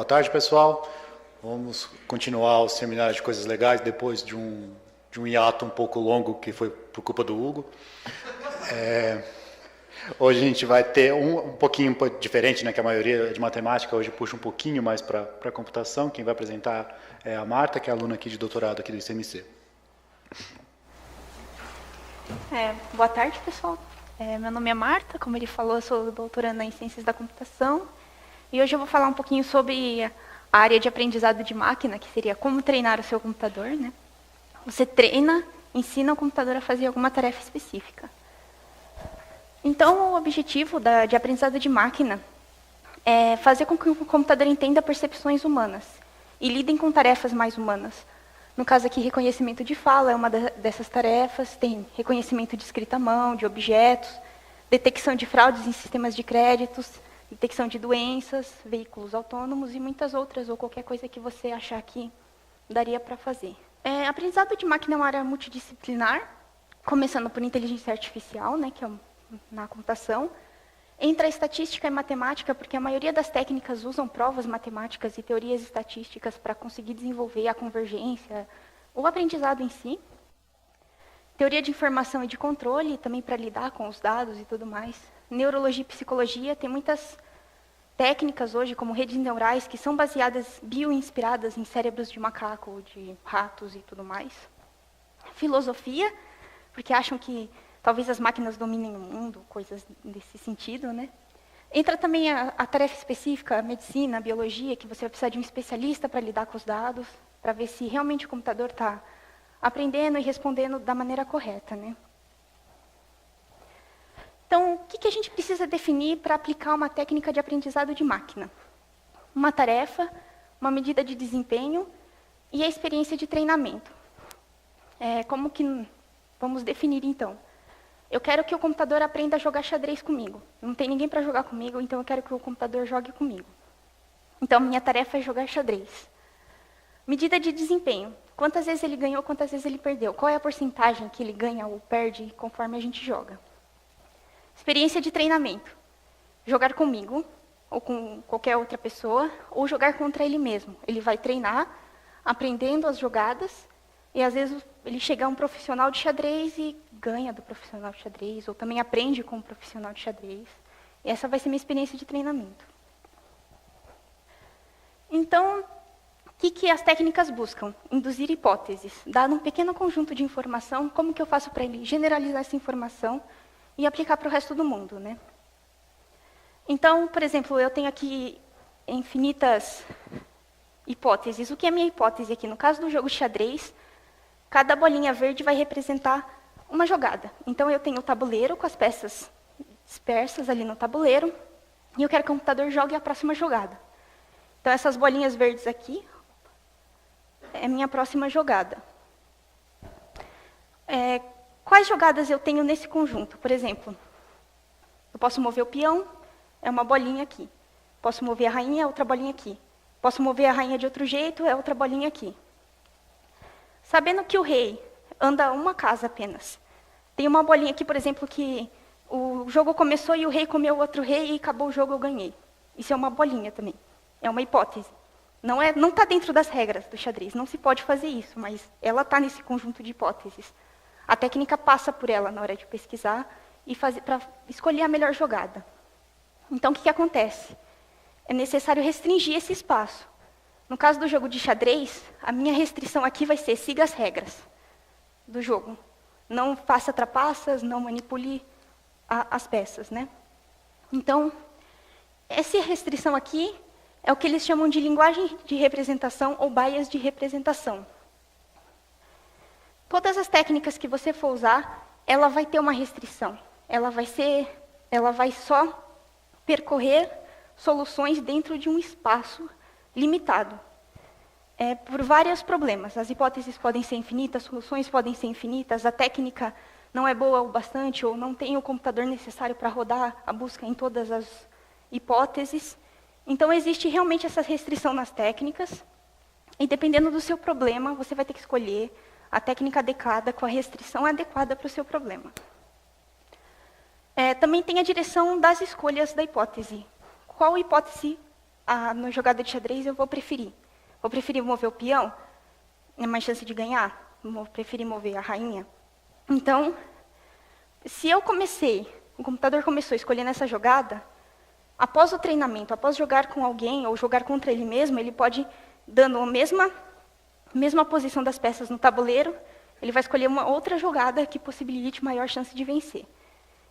Boa tarde, pessoal. Vamos continuar o seminário de coisas legais depois de um hiato um pouco longo que foi por culpa do Hugo. Hoje a gente vai ter um pouquinho diferente, né, que a maioria de matemática hoje puxa um pouquinho mais para a computação. Quem vai apresentar é a Marta, que é aluna aqui de doutorado aqui do ICMC. Boa tarde, pessoal. Meu nome é Marta, como ele falou, eu sou doutoranda em Ciências da Computação. E hoje eu vou falar um pouquinho sobre a área de aprendizado de máquina, que seria como treinar o seu computador, né? Você treina, ensina o computador a fazer alguma tarefa específica. Então, o objetivo de aprendizado de máquina é fazer com que o computador entenda percepções humanas e lidem com tarefas mais humanas. No caso aqui, reconhecimento de fala é uma dessas tarefas, tem reconhecimento de escrita à mão, de objetos, detecção de fraudes em sistemas de créditos, detecção de doenças, veículos autônomos e muitas outras, ou qualquer coisa que você achar que daria para fazer. Aprendizado de máquina é uma área multidisciplinar, começando por inteligência artificial, né, que é na computação. Entra a estatística e matemática, porque a maioria das técnicas usam provas matemáticas e teorias estatísticas para conseguir desenvolver a convergência, o aprendizado em si. Teoria de informação e de controle, também para lidar com os dados e tudo mais. Neurologia e psicologia, tem muitas técnicas hoje, como redes neurais, que são baseadas, bioinspiradas em cérebros de macaco, de ratos e tudo mais. Filosofia, porque acham que talvez as máquinas dominem o mundo, coisas desse sentido, né? Entra também a tarefa específica, a medicina, a biologia, que você vai precisar de um especialista para lidar com os dados, para ver se realmente o computador está aprendendo e respondendo da maneira correta, né? Então, o que a gente precisa definir para aplicar uma técnica de aprendizado de máquina? Uma tarefa, uma medida de desempenho e a experiência de treinamento. Como que vamos definir, então? Eu quero que o computador aprenda a jogar xadrez comigo. Não tem ninguém para jogar comigo, então eu quero que o computador jogue comigo. Então, minha tarefa é jogar xadrez. Medida de desempenho. Quantas vezes ele ganhou, quantas vezes ele perdeu? Qual é a porcentagem que ele ganha ou perde conforme a gente joga? Experiência de treinamento. Jogar comigo, ou com qualquer outra pessoa, ou jogar contra ele mesmo. Ele vai treinar, aprendendo as jogadas, e às vezes ele chega a um profissional de xadrez e ganha do profissional de xadrez, ou também aprende com um profissional de xadrez. E essa vai ser minha experiência de treinamento. Então, o que as técnicas buscam? Induzir hipóteses. Dado um pequeno conjunto de informação, como que eu faço para ele generalizar essa informação e aplicar para o resto do mundo, né? Então, por exemplo, eu tenho aqui infinitas hipóteses. O que é minha hipótese aqui? No caso do jogo de xadrez, cada bolinha verde vai representar uma jogada. Então, eu tenho o tabuleiro com as peças dispersas ali no tabuleiro, e eu quero que o computador jogue a próxima jogada. Então, essas bolinhas verdes aqui é minha próxima jogada. Quais jogadas eu tenho nesse conjunto? Por exemplo, eu posso mover o peão, é uma bolinha aqui. Posso mover a rainha, é outra bolinha aqui. Posso mover a rainha de outro jeito, é outra bolinha aqui. Sabendo que o rei anda uma casa apenas. Tem uma bolinha aqui, por exemplo, que o jogo começou e o rei comeu o outro rei e acabou o jogo, eu ganhei. Isso é uma bolinha também. É uma hipótese. Não está dentro das regras do xadrez, não se pode fazer isso, mas ela está nesse conjunto de hipóteses. A técnica passa por ela na hora de pesquisar e para escolher a melhor jogada. Então, o que acontece? É necessário restringir esse espaço. No caso do jogo de xadrez, a minha restrição aqui vai ser siga as regras do jogo. Não faça trapaças, não manipule as peças, né? Então, essa restrição aqui é o que eles chamam de linguagem de representação ou bias de representação. Todas as técnicas que você for usar, ela vai ter uma restrição. Ela vai só percorrer soluções dentro de um espaço limitado. Por vários problemas. As hipóteses podem ser infinitas, soluções podem ser infinitas, a técnica não é boa o bastante, ou não tem o computador necessário para rodar a busca em todas as hipóteses. Então, existe realmente essa restrição nas técnicas, e dependendo do seu problema, você vai ter que escolher a técnica adequada com a restrição adequada para o seu problema. Também tem a direção das escolhas da hipótese. Qual hipótese na jogada de xadrez eu vou preferir. Vou preferir mover o peão? É mais chance de ganhar? Vou preferir mover a rainha? Então, se o computador começou escolhendo essa jogada, após o treinamento, após jogar com alguém ou jogar contra ele mesmo, ele pode, dando a mesma posição das peças no tabuleiro, ele vai escolher uma outra jogada que possibilite maior chance de vencer.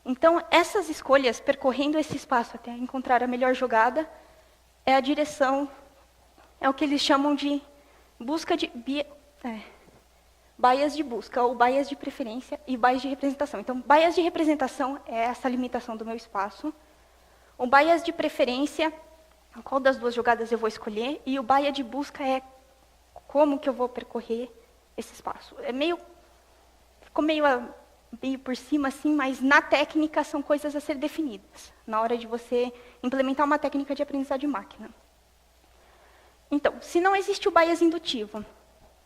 Então, essas escolhas, percorrendo esse espaço até encontrar a melhor jogada, é a direção, é o que eles chamam de busca de bias de busca, ou bias de preferência e bias de representação. Então, bias de representação é essa limitação do meu espaço. O bias de preferência, qual das duas jogadas eu vou escolher, e o bias de busca é como que eu vou percorrer esse espaço. Ficou meio por cima, assim, mas na técnica são coisas a ser definidas, na hora de você implementar uma técnica de aprendizagem de máquina. Então, se não existe o bias indutivo,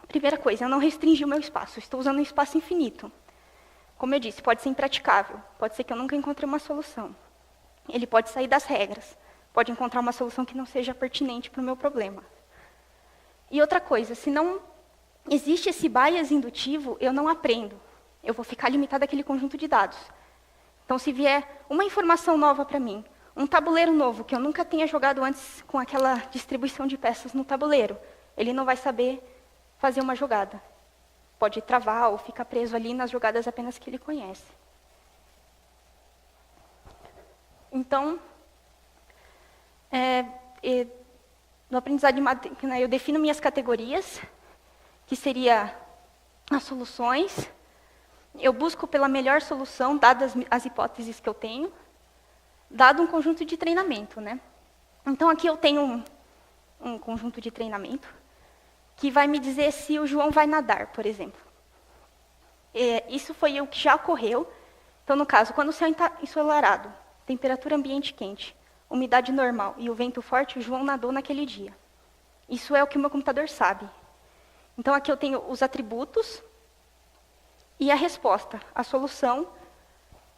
primeira coisa, eu não restringi o meu espaço, estou usando um espaço infinito. Como eu disse, pode ser impraticável, pode ser que eu nunca encontre uma solução. Ele pode sair das regras, pode encontrar uma solução que não seja pertinente para o meu problema. E outra coisa, se não existe esse bias indutivo, eu não aprendo. Eu vou ficar limitada àquele conjunto de dados. Então, se vier uma informação nova para mim, um tabuleiro novo que eu nunca tenha jogado antes com aquela distribuição de peças no tabuleiro, ele não vai saber fazer uma jogada. Pode travar ou ficar preso ali nas jogadas apenas que ele conhece. Então, no aprendizado de máquina, eu defino minhas categorias, que seria as soluções. Eu busco pela melhor solução, dadas as hipóteses que eu tenho, dado um conjunto de treinamento, né? Então, aqui eu tenho um conjunto de treinamento que vai me dizer se o João vai nadar, por exemplo. Isso foi o que já ocorreu. Então, no caso, quando o céu está ensolarado, temperatura ambiente quente, umidade normal e o vento forte, o João nadou naquele dia. Isso é o que o meu computador sabe. Então, aqui eu tenho os atributos e a resposta, a solução,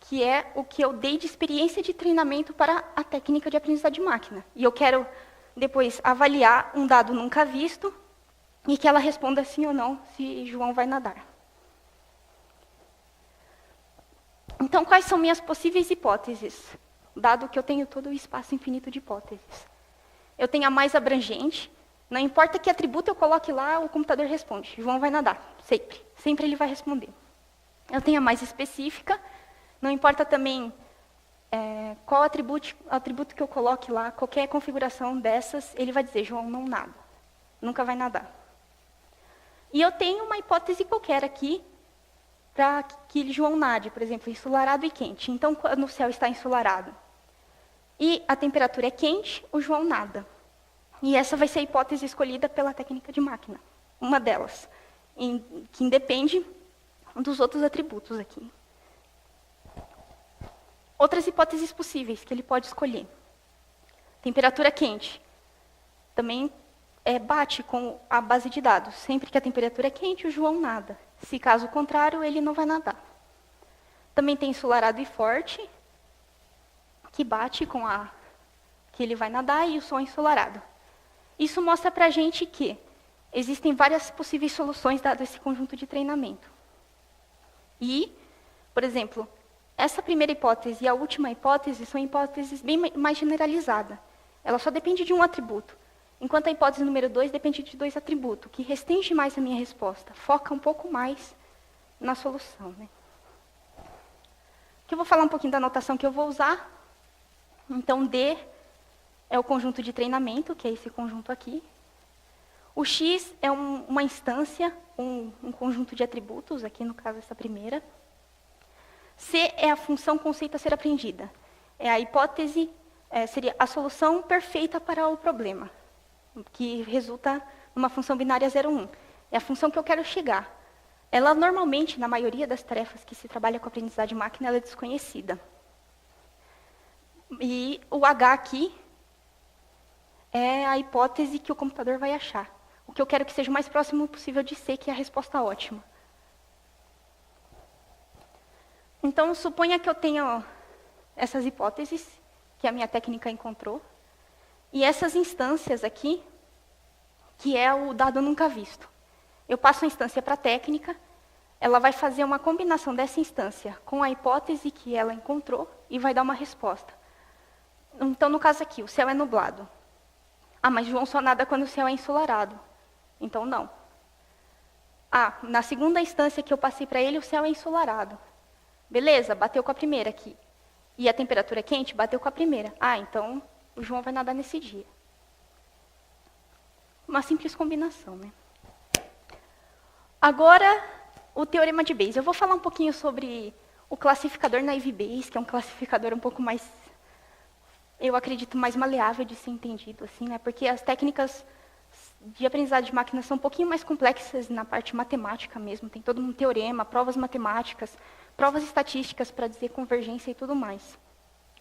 que é o que eu dei de experiência de treinamento para a técnica de aprendizagem de máquina. E eu quero, depois, avaliar um dado nunca visto e que ela responda sim ou não se João vai nadar. Então, quais são minhas possíveis hipóteses, dado que eu tenho todo o espaço infinito de hipóteses? Eu tenho a mais abrangente, não importa que atributo eu coloque lá, o computador responde. João vai nadar, sempre. Sempre ele vai responder. Eu tenho a mais específica, não importa também qual atributo que eu coloque lá, qualquer configuração dessas, ele vai dizer, João não nada, nunca vai nadar. E eu tenho uma hipótese qualquer aqui, para que João nade, por exemplo, ensolarado e quente. Então, quando o céu está ensolarado e a temperatura é quente, o João nada. E essa vai ser a hipótese escolhida pela técnica de máquina, uma delas, que independe dos outros atributos aqui. Outras hipóteses possíveis que ele pode escolher. Temperatura quente. Também bate com a base de dados. Sempre que a temperatura é quente, o João nada. Se caso contrário, ele não vai nadar. Também tem ensolarado e forte, que bate com que ele vai nadar, e o sol ensolarado. Isso mostra para a gente que existem várias possíveis soluções dado esse conjunto de treinamento. E, por exemplo, essa primeira hipótese e a última hipótese são hipóteses bem mais generalizadas. Ela só depende de um atributo. Enquanto a hipótese número 2 depende de 2 atributos, que restringe mais a minha resposta, foca um pouco mais na solução, né? Aqui eu vou falar um pouquinho da notação que eu vou usar. Então, D é o conjunto de treinamento, que é esse conjunto aqui. O X é uma instância, um conjunto de atributos, aqui no caso essa primeira. C é a função conceito a ser aprendida. É a hipótese, seria a solução perfeita para o problema, que resulta numa função binária 0, 1. É a função que eu quero chegar. Ela, normalmente, na maioria das tarefas que se trabalha com aprendizagem de máquina, ela é desconhecida. E o H aqui é a hipótese que o computador vai achar. O que eu quero que seja o mais próximo possível de C, que é a resposta ótima. Então, suponha que eu tenha essas hipóteses, que a minha técnica encontrou. E essas instâncias aqui, que é o dado nunca visto. Eu passo a instância para a técnica, ela vai fazer uma combinação dessa instância com a hipótese que ela encontrou e vai dar uma resposta. Então, no caso aqui, o céu é nublado. Ah, mas João só nada quando o céu é ensolarado. Então, não. Ah, na segunda instância que eu passei para ele, o céu é ensolarado. Beleza, bateu com a primeira aqui. E a temperatura é quente, bateu com a primeira. Ah, então o João vai nadar nesse dia. Uma simples combinação, né? Agora, o teorema de Bayes. Eu vou falar um pouquinho sobre o classificador naive Bayes, que é um classificador um pouco mais, eu acredito, mais maleável de ser entendido, assim, né? Porque as técnicas de aprendizado de máquina são um pouquinho mais complexas na parte matemática mesmo. Tem todo um teorema, provas matemáticas, provas estatísticas para dizer convergência e tudo mais.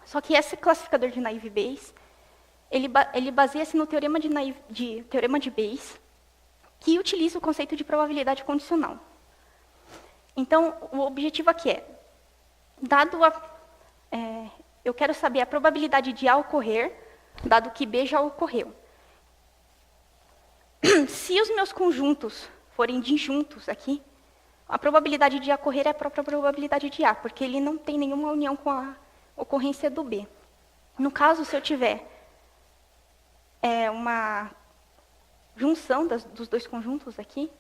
Só que esse classificador de naive Bayes, ele baseia-se no teorema de Bayes, que utiliza o conceito de probabilidade condicional. Então, o objetivo aqui é, eu quero saber a probabilidade de A ocorrer, dado que B já ocorreu. Se os meus conjuntos forem disjuntos aqui, a probabilidade de A ocorrer é a própria probabilidade de A, porque ele não tem nenhuma união com a ocorrência do B. No caso, se eu tiver uma junção dos dois conjuntos aqui,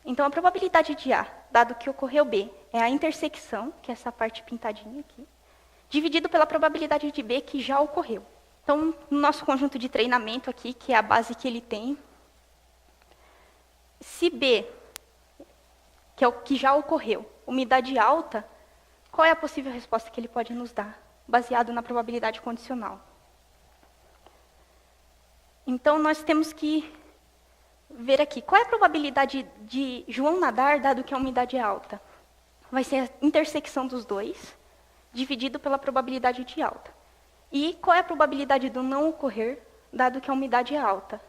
então a probabilidade de A, dado que ocorreu B, é a intersecção, que é essa parte pintadinha aqui, dividido pela probabilidade de B que já ocorreu. Então, no nosso conjunto de treinamento aqui, que é a base que ele tem, se B, que é o que já ocorreu, umidade alta, qual é a possível resposta que ele pode nos dar, baseado na probabilidade condicional? Então, nós temos que ver aqui, qual é a probabilidade de João nadar, dado que a umidade é alta? Vai ser a intersecção dos dois, dividido pela probabilidade de alta. E qual é a probabilidade do não ocorrer, dado que a umidade é alta?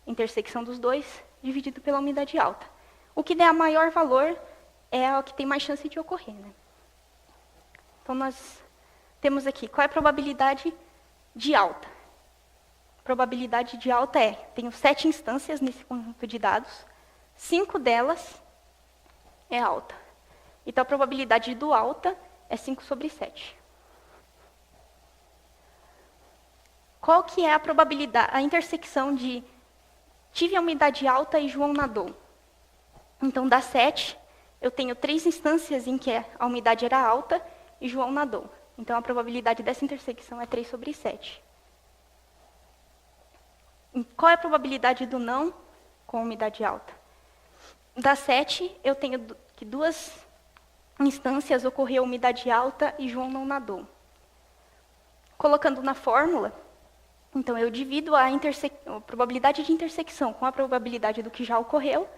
Intersecção dos dois, dividido pela umidade alta. O que der a maior valor é o que tem mais chance de ocorrer, né? Então, nós temos aqui, qual é a probabilidade de alta? A probabilidade de alta tenho 7 instâncias nesse conjunto de dados, 5 delas é alta. Então, a probabilidade do alta é 5 sobre 7. Qual que é a probabilidade, a intersecção de tive a umidade alta e João nadou? Então, das 7, eu tenho 3 instâncias em que a umidade era alta e João nadou. Então, a probabilidade dessa intersecção é 3 sobre 7. Qual é a probabilidade do não com umidade alta? Das 7, eu tenho que 2 instâncias ocorreu umidade alta e João não nadou. Colocando na fórmula, então eu divido a probabilidade de intersecção com a probabilidade do que já ocorreu.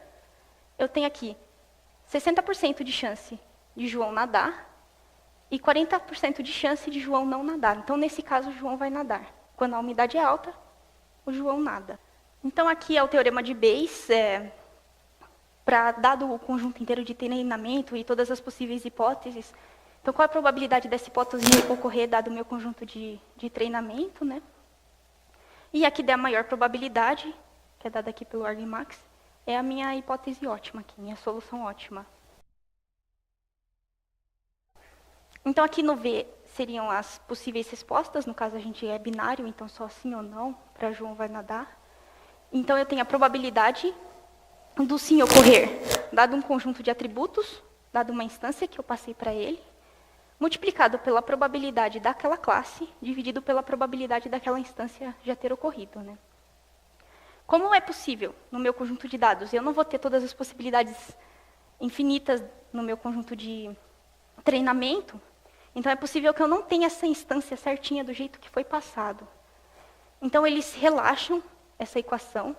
Eu tenho aqui 60% de chance de João nadar e 40% de chance de João não nadar. Então, nesse caso, o João vai nadar. Quando a umidade é alta, o João nada. Então, aqui é o teorema de Bayes, dado o conjunto inteiro de treinamento e todas as possíveis hipóteses. Então, qual é a probabilidade dessa hipótese ocorrer, dado o meu conjunto de treinamento, né? E a que der a maior probabilidade, que é dada aqui pelo Argmax, é a minha hipótese ótima aqui, minha solução ótima. Então, aqui no V seriam as possíveis respostas, no caso a gente é binário, então só sim ou não, para João vai nadar. Então, eu tenho a probabilidade do sim ocorrer, dado um conjunto de atributos, dado uma instância que eu passei para ele, multiplicado pela probabilidade daquela classe, dividido pela probabilidade daquela instância já ter ocorrido, né? Como é possível, no meu conjunto de dados, eu não vou ter todas as possibilidades infinitas no meu conjunto de treinamento, então é possível que eu não tenha essa instância certinha do jeito que foi passado. Então, eles relaxam essa equação,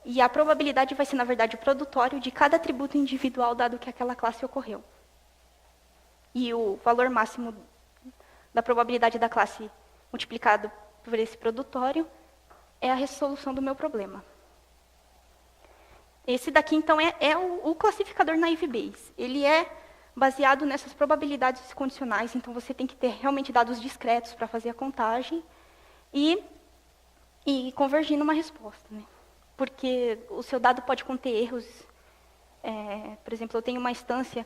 e a probabilidade vai ser, na verdade, o produtório de cada atributo individual, dado que aquela classe ocorreu. E o valor máximo da probabilidade da classe multiplicado por esse produtório é a resolução do meu problema. Esse daqui, então, é o classificador naive Bayes. Ele é baseado nessas probabilidades condicionais, então você tem que ter realmente dados discretos para fazer a contagem. E e convergir numa resposta, né? Porque o seu dado pode conter erros. Por exemplo, eu tenho uma instância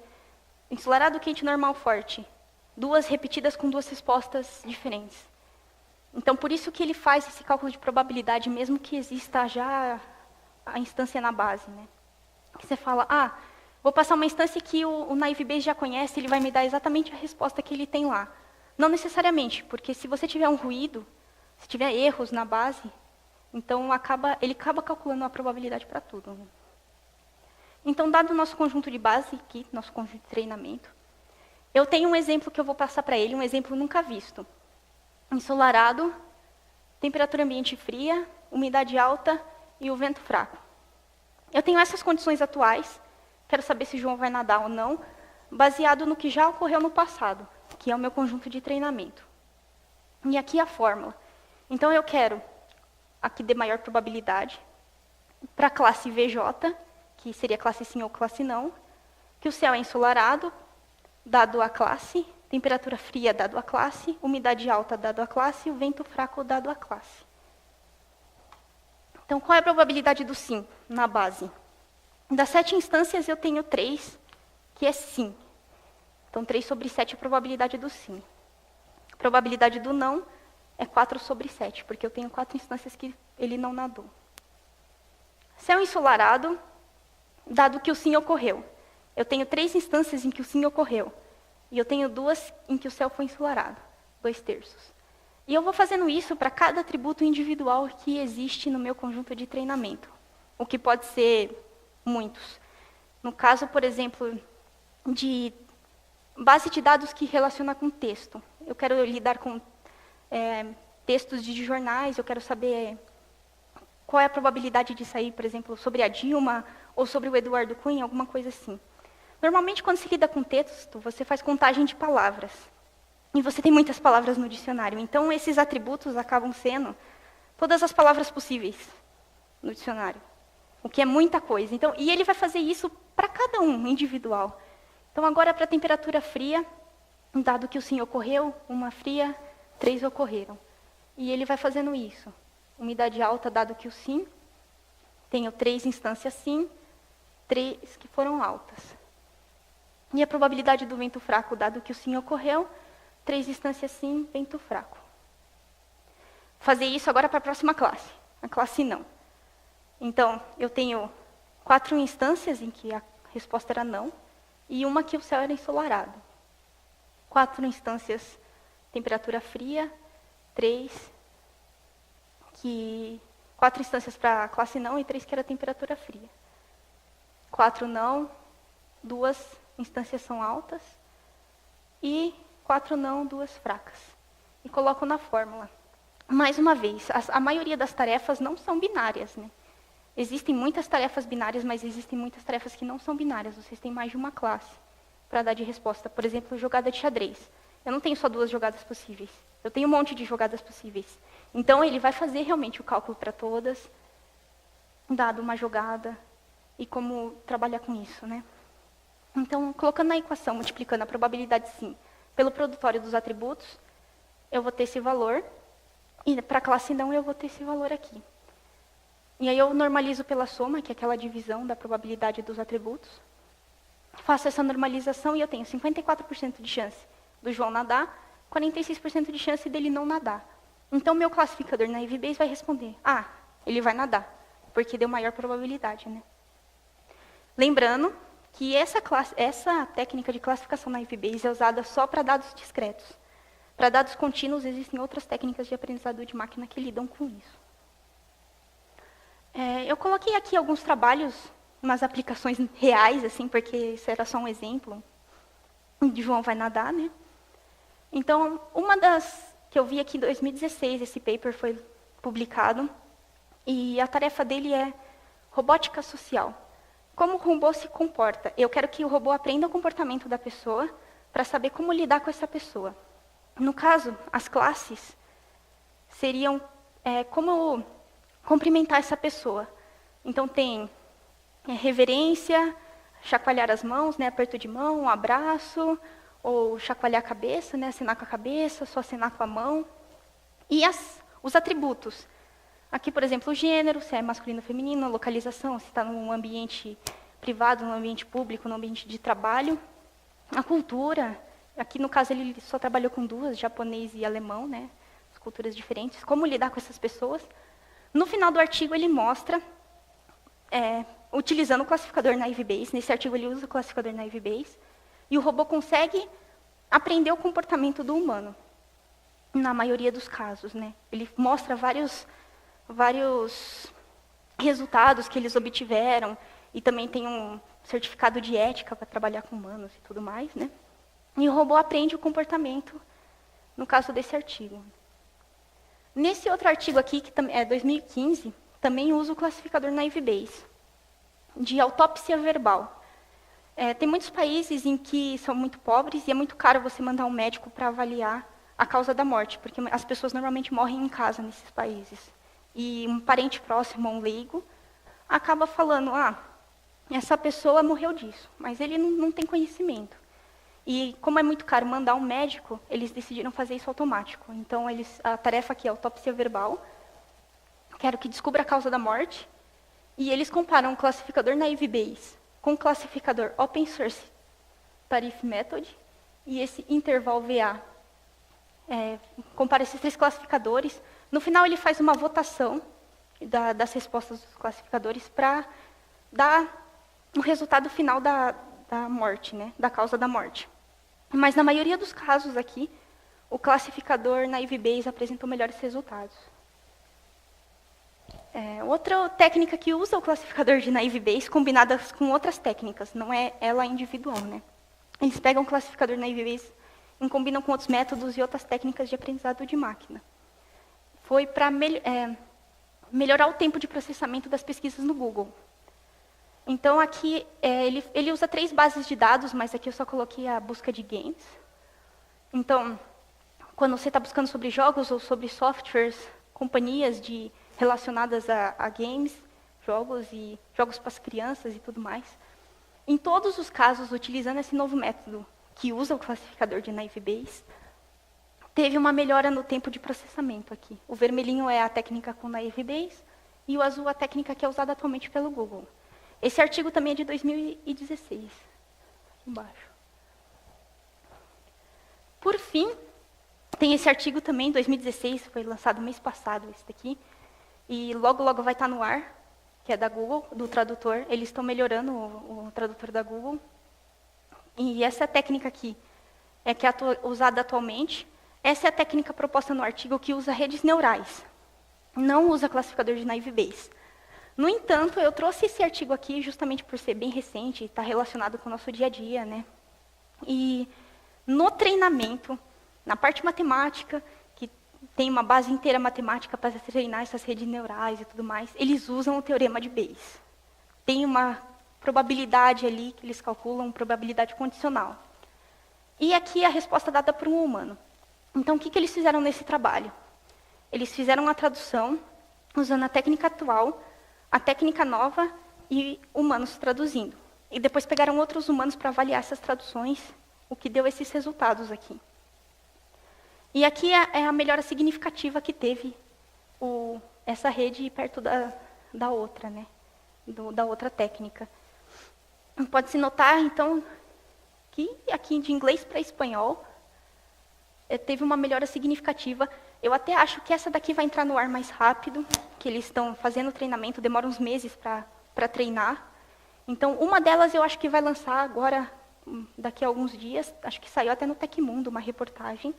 ensolarado, quente, normal, forte. 2 repetidas com 2 respostas diferentes. Então, por isso que ele faz esse cálculo de probabilidade, mesmo que exista já a instância na base, né? Que você fala, vou passar uma instância que o Naive Bayes já conhece, ele vai me dar exatamente a resposta que ele tem lá. Não necessariamente, porque se você tiver um ruído, se tiver erros na base, então ele acaba calculando a probabilidade para tudo, né? Então, dado o nosso conjunto de base aqui, nosso conjunto de treinamento, eu tenho um exemplo que eu vou passar para ele, um exemplo nunca visto. Ensolarado, temperatura ambiente fria, umidade alta e o vento fraco. Eu tenho essas condições atuais, quero saber se o João vai nadar ou não, baseado no que já ocorreu no passado, que é o meu conjunto de treinamento. E aqui a fórmula. Então, eu quero a que dê maior probabilidade, para a classe VJ, que seria classe sim ou classe não, que o céu é ensolarado, dado a classe, temperatura fria, dado a classe, umidade alta, dado a classe, e o vento fraco, dado a classe. Então, qual é a probabilidade do sim na base? Das 7 instâncias, eu tenho 3, que é sim. Então, 3 sobre 7 é a probabilidade do sim. A probabilidade do não é 4 sobre 7, porque eu tenho 4 instâncias que ele não nadou. Céu ensolarado, dado que o sim ocorreu. Eu tenho 3 instâncias em que o sim ocorreu. E eu tenho 2 em que o céu foi ensolarado, 2/3. E eu vou fazendo isso para cada atributo individual que existe no meu conjunto de treinamento, o que pode ser muitos. No caso, por exemplo, de base de dados que relaciona com texto. Eu quero lidar com textos de jornais, eu quero saber qual é a probabilidade de sair, por exemplo, sobre a Dilma ou sobre o Eduardo Cunha, alguma coisa assim. Normalmente, quando se lida com texto, você faz contagem de palavras. E você tem muitas palavras no dicionário. Então, esses atributos acabam sendo todas as palavras possíveis no dicionário. O que é muita coisa. Então, e ele vai fazer isso para cada um, individual. Então, agora, para a temperatura fria, dado que o sim ocorreu, 1 fria, 3 ocorreram. E ele vai fazendo isso. Umidade alta, dado que o sim, tenho 3 instâncias sim, 3 que foram altas. E a probabilidade do vento fraco, dado que o sim ocorreu, 3 instâncias sim, vento fraco. Fazer isso agora para a próxima classe, a classe não. Então, eu tenho 4 instâncias em que a resposta era não, e uma que o céu era ensolarado. 4 instâncias, temperatura fria, 4 instâncias para a classe não e 3 que era temperatura fria. 4 não, 2 instâncias são altas, e 4 não, 2 fracas. E coloco na fórmula. Mais uma vez, a maioria das tarefas não são binárias, né? Existem muitas tarefas binárias, mas existem muitas tarefas que não são binárias. Vocês têm mais de uma classe para dar de resposta. Por exemplo, jogada de xadrez. Eu não tenho só 2 jogadas possíveis. Eu tenho um monte de jogadas possíveis. Então, ele vai fazer realmente o cálculo para todas, dado uma jogada, e como trabalhar com isso, né? Então, colocando na equação, multiplicando a probabilidade sim pelo produtório dos atributos, eu vou ter esse valor, e para a classe não, eu vou ter esse valor aqui. E aí eu normalizo pela soma, que é aquela divisão da probabilidade dos atributos. Faço essa normalização e eu tenho 54% de chance do João nadar, 46% de chance dele não nadar. Então, meu classificador na Naive Bayes vai responder, ele vai nadar, porque deu maior probabilidade, né? Lembrando que essa técnica de classificação na Naive Bayes é usada só para dados discretos. Para dados contínuos, existem outras técnicas de aprendizado de máquina que lidam com isso. Eu coloquei aqui alguns trabalhos, umas aplicações reais, assim, porque isso era só um exemplo de João vai nadar, né? Então, uma das que eu vi aqui em 2016, esse paper foi publicado, e a tarefa dele é robótica social. Como o robô se comporta? Eu quero que o robô aprenda o comportamento da pessoa para saber como lidar com essa pessoa. No caso, as classes seriam como cumprimentar essa pessoa. Então, tem reverência, chacoalhar as mãos, né, aperto de mão, um abraço, ou chacoalhar a cabeça, né, acenar com a cabeça, só acenar com a mão. E os atributos. Aqui, por exemplo, o gênero, se é masculino ou feminino, a localização, se está num ambiente privado, num ambiente público, num ambiente de trabalho. A cultura, aqui no caso ele só trabalhou com duas, japonês e alemão, né? As culturas diferentes. Como lidar com essas pessoas. No final do artigo ele mostra, utilizando o classificador Naive Bayes, nesse artigo ele usa o classificador Naive Bayes, e o robô consegue aprender o comportamento do humano, na maioria dos casos, né? Ele mostra vários resultados que eles obtiveram, e também tem um certificado de ética para trabalhar com humanos e tudo mais, né? E o robô aprende o comportamento, no caso desse artigo. Nesse outro artigo aqui, que é 2015, também usa o classificador Naive Bayes, de autópsia verbal. Tem muitos países em que são muito pobres e é muito caro você mandar um médico para avaliar a causa da morte, porque as pessoas normalmente morrem em casa nesses países. E um parente próximo, um leigo, acaba falando, essa pessoa morreu disso, mas ele não tem conhecimento. E como é muito caro mandar um médico, eles decidiram fazer isso automático. Então, a tarefa aqui é autópsia verbal, quero que descubra a causa da morte, e eles comparam o classificador Naive Bayes com o classificador Open Source Tariff Method e esse Interval VA. Compara esses três classificadores. No final, ele faz uma votação das respostas dos classificadores para dar o resultado final da morte, né, da causa da morte. Mas, na maioria dos casos aqui, o classificador Naive Bayes apresentou melhores resultados. Outra técnica que usa o classificador de Naive Bayes, combinadas com outras técnicas, não é ela individual, né? Eles pegam o classificador Naive Bayes e combinam com outros métodos e outras técnicas de aprendizado de máquina. Foi para melhorar o tempo de processamento das pesquisas no Google. Então, aqui, ele usa 3 bases de dados, mas aqui eu só coloquei a busca de games. Então, quando você está buscando sobre jogos ou sobre softwares, companhias relacionadas a games, jogos para as crianças e tudo mais, em todos os casos, utilizando esse novo método que usa o classificador de Naive Bayes, teve uma melhora no tempo de processamento aqui. O vermelhinho é a técnica com Naive Bayes e o azul a técnica que é usada atualmente pelo Google. Esse artigo também é de 2016, aqui embaixo. Por fim, tem esse artigo também, 2016, foi lançado mês passado, esse daqui, e logo, logo vai estar no ar, que é da Google, do tradutor. Eles estão melhorando o tradutor da Google. E essa técnica aqui é que é usada atualmente. Essa é a técnica proposta no artigo que usa redes neurais. Não usa classificador de Naive Bayes. No entanto, eu trouxe esse artigo aqui justamente por ser bem recente, está relacionado com o nosso dia a dia, né? E no treinamento, na parte matemática, que tem uma base inteira matemática para treinar essas redes neurais e tudo mais, eles usam o teorema de Bayes. Tem uma probabilidade ali que eles calculam, probabilidade condicional. E aqui a resposta dada por um humano. Então, o que eles fizeram nesse trabalho? Eles fizeram a tradução usando a técnica atual, a técnica nova e humanos traduzindo. E depois pegaram outros humanos para avaliar essas traduções, o que deu esses resultados aqui. E aqui é a melhora significativa que teve essa rede perto da outra, né? Da outra técnica. Pode-se notar, então, que aqui de inglês para espanhol teve uma melhora significativa. Eu até acho que essa daqui vai entrar no ar mais rápido, que eles estão fazendo treinamento, demora uns meses para treinar. Então, uma delas eu acho que vai lançar agora, daqui a alguns dias, acho que saiu até no Tecmundo uma reportagem.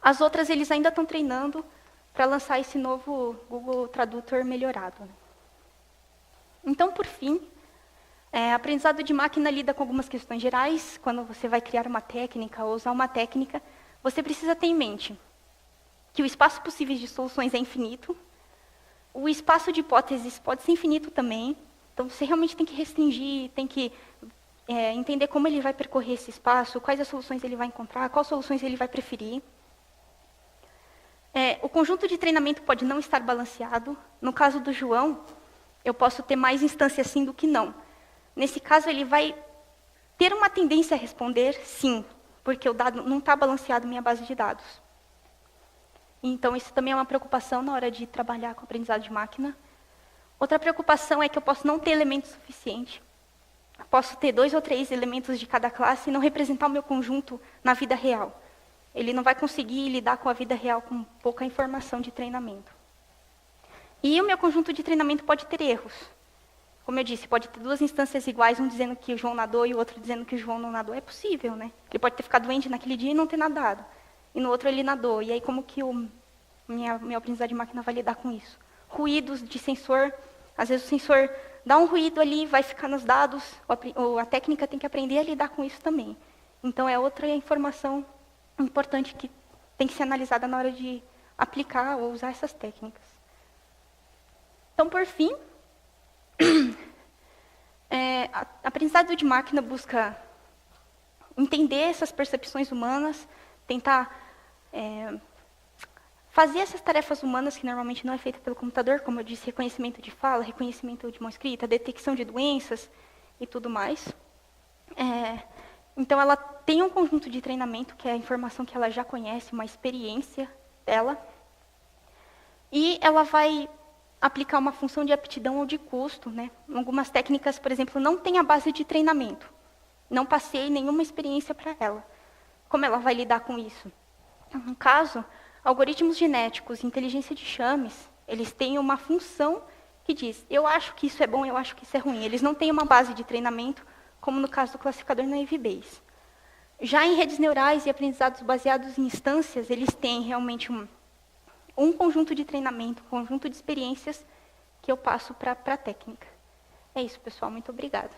As outras eles ainda estão treinando para lançar esse novo Google Tradutor melhorado. Então, por fim, aprendizado de máquina lida com algumas questões gerais. Quando você vai criar uma técnica ou usar uma técnica, você precisa ter em mente que o espaço possível de soluções é infinito, o espaço de hipóteses pode ser infinito também, então você realmente tem que restringir, tem que entender como ele vai percorrer esse espaço, quais as soluções ele vai encontrar, quais soluções ele vai preferir. O conjunto de treinamento pode não estar balanceado. No caso do João, eu posso ter mais instâncias sim do que não. Nesse caso, ele vai ter uma tendência a responder sim, porque o dado não está balanceado em minha base de dados. Então, isso também é uma preocupação na hora de trabalhar com aprendizado de máquina. Outra preocupação é que eu posso não ter elemento suficiente. Posso ter 2 ou 3 elementos de cada classe e não representar o meu conjunto na vida real. Ele não vai conseguir lidar com a vida real com pouca informação de treinamento. E o meu conjunto de treinamento pode ter erros. Como eu disse, pode ter 2 instâncias iguais, um dizendo que o João nadou e o outro dizendo que o João não nadou. É possível, né? Ele pode ter ficado doente naquele dia e não ter nadado. E no outro ele nadou. E aí como que meu aprendizado de máquina vai lidar com isso? Ruídos de sensor. Às vezes o sensor dá um ruído ali, vai ficar nos dados. A técnica tem que aprender a lidar com isso também. Então é outra informação importante que tem que ser analisada na hora de aplicar ou usar essas técnicas. Então, por fim, aprendizado de máquina busca entender essas percepções humanas, tentar fazer essas tarefas humanas que normalmente não é feita pelo computador, como eu disse, reconhecimento de fala, reconhecimento de mão escrita, detecção de doenças e tudo mais. Então, ela tem um conjunto de treinamento, que é a informação que ela já conhece, uma experiência dela, e ela vai aplicar uma função de aptidão ou de custo, né? Algumas técnicas, por exemplo, não têm a base de treinamento. Não passei nenhuma experiência para ela. Como ela vai lidar com isso? No caso, algoritmos genéticos, inteligência de chames, eles têm uma função que diz, eu acho que isso é bom, eu acho que isso é ruim. Eles não têm uma base de treinamento, como no caso do classificador Naive Bayes. Já em redes neurais e aprendizados baseados em instâncias, eles têm realmente um conjunto de treinamento, um conjunto de experiências que eu passo para a técnica. É isso, pessoal. Muito obrigada.